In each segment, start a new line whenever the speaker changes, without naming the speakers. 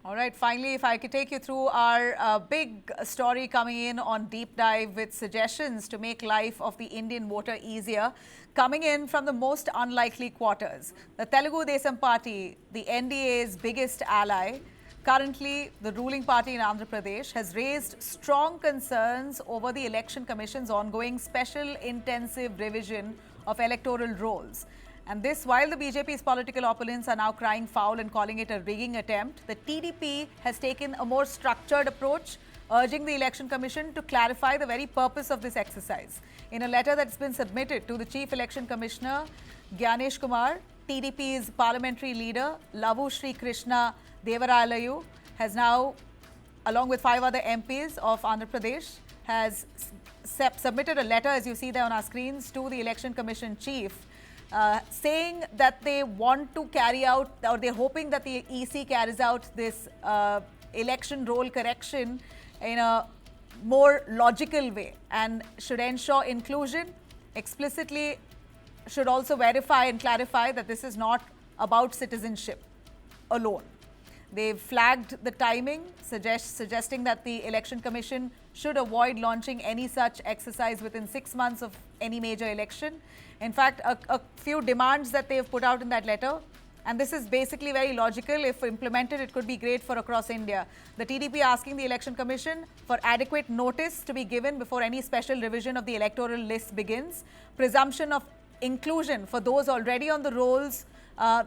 All right, finally, if I could take you through our big story coming in on Deep Dive with suggestions to make life of the Indian voter easier, coming in from the most unlikely quarters. The Telugu Desam Party, the NDA's biggest ally, currently the ruling party in Andhra Pradesh, has raised strong concerns over the Election Commission's ongoing special intensive revision of electoral rolls. And this, while the BJP's political opponents are now crying foul and calling it a rigging attempt, the TDP has taken a more structured approach, urging the Election Commission to clarify the very purpose of this exercise. In a letter that's been submitted to the Chief Election Commissioner, Gyanesh Kumar, TDP's parliamentary leader, Lavu Sri Krishna Devaralayu, has now, along with 5 other MPs of Andhra Pradesh, has submitted a letter, as you see there on our screens, to the Election Commission Chief, saying that they want to carry out, or they're hoping that the EC carries out this election roll correction in a more logical way and should ensure inclusion, explicitly should also verify and clarify that this is not about citizenship alone. They've flagged the timing, suggesting that the Election Commission should avoid launching any such exercise within 6 months of any major election. In fact, a few demands that they've put out in that letter, and this is basically very logical. If implemented, it could be great for across India. The TDP asking the Election Commission for adequate notice to be given before any special revision of the electoral list begins. Presumption of inclusion for those already on the rolls.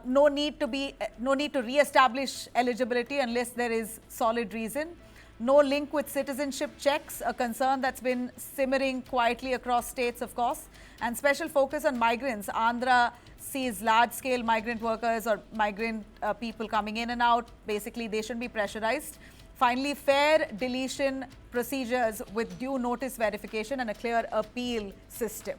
No need to re-establish eligibility unless there is solid reason. No link with citizenship checks, a concern that's been simmering quietly across states, of course. And special focus on migrants. Andhra sees large-scale migrant workers or migrant people coming in and out. Basically, they shouldn't be pressurized. Finally, fair deletion procedures with due notice verification and a clear appeal system.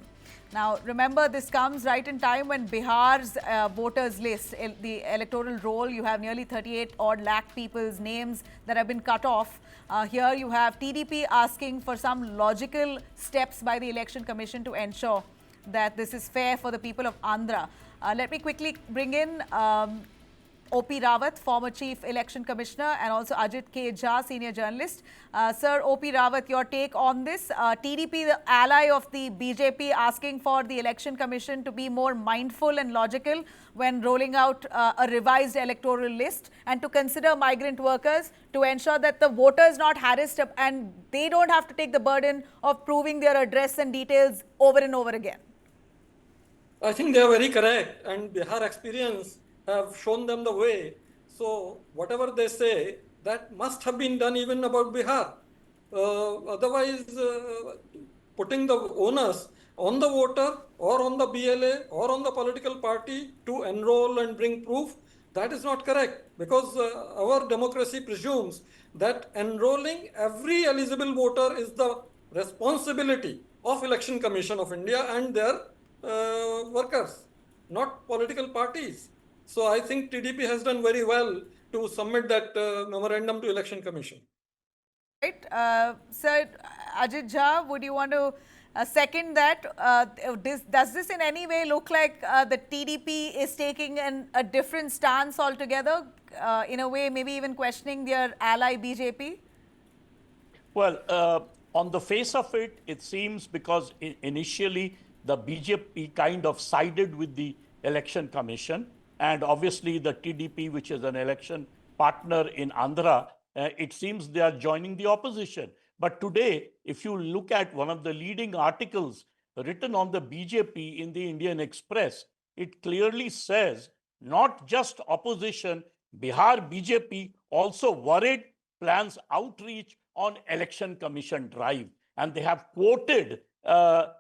Now, remember, this comes right in time when Bihar's voters list, the electoral roll, you have nearly 38 odd lakh people's names that have been cut off. Here you have TDP asking for some logical steps by the Election Commission to ensure that this is fair for the people of Andhra. Let me quickly bring in O.P. Rawat, former Chief Election Commissioner, and also Ajit K. Jha, Senior Journalist. Sir, O.P. Rawat, your take on this. TDP, the ally of the BJP, asking for the Election Commission to be more mindful and logical when rolling out a revised electoral list and to consider migrant workers to ensure that the voters not harassed and they don't have to take the burden of proving their address and details over and over again.
I think they are very correct, and Bihar experience have shown them the way. So whatever they say, that must have been done even about Bihar. Otherwise, putting the onus on the voter or on the BLA or on the political party to enroll and bring proof, that is not correct, because our democracy presumes that enrolling every eligible voter is the responsibility of Election Commission of India and their workers, not political parties. So I think TDP has done very well to submit that memorandum to Election Commission.
Right. Sir, Ajit Jha, would you want to second that? Does this in any way look like the TDP is taking a different stance altogether? In a way, maybe even questioning their ally BJP?
Well, on the face of it, it seems because initially the BJP kind of sided with the Election Commission, and obviously the TDP, which is an election partner in Andhra, it seems they are joining the opposition. But today, if you look at one of the leading articles written on the BJP in the Indian Express, it clearly says not just opposition, Bihar BJP also worried, plans outreach on Election Commission drive. And they have quoted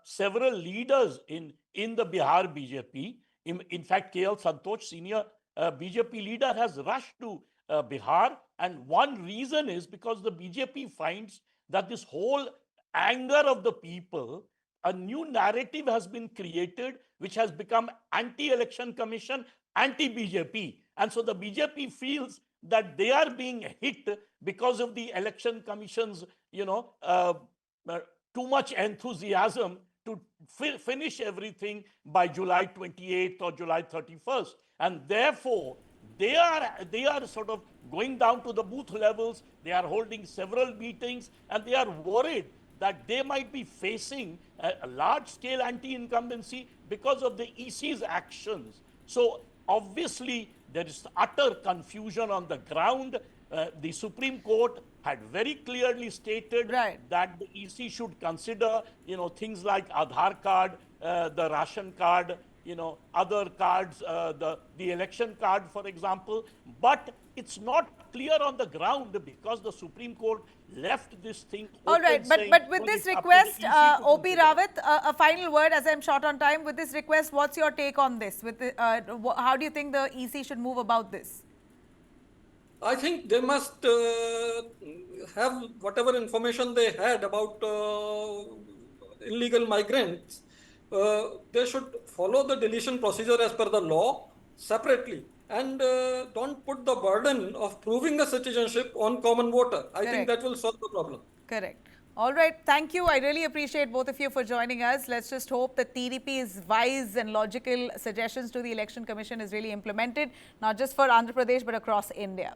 several leaders in the Bihar BJP. In fact, KL Santosh, senior BJP leader, has rushed to Bihar. And one reason is because the BJP finds that this whole anger of the people, a new narrative has been created, which has become anti-election commission, anti-BJP. And so the BJP feels that they are being hit because of the election commission's, too much enthusiasm to finish everything by July 28th or July 31st. And therefore, they are sort of going down to the booth levels. They are holding several meetings, and they are worried that they might be facing a large-scale anti-incumbency because of the EC's actions. So obviously, there is utter confusion on the ground. The Supreme Court had very clearly stated that the EC should consider, things like Aadhaar card, the ration card, other cards, the election card, for example. But it's not clear on the ground because the Supreme Court left this thing open.
All right, but with this request, O.P. Rawat, a final word as I'm short on time. With this request, what's your take on this? How do you think the EC should move about this?
I think they must have whatever information they had about illegal migrants. They should follow the deletion procedure as per the law separately, and don't put the burden of proving a citizenship on common voter. I think that will solve the problem.
Correct. All right. Thank you. I really appreciate both of you for joining us. Let's just hope that TDP's wise and logical suggestions to the Election Commission is really implemented, not just for Andhra Pradesh, but across India.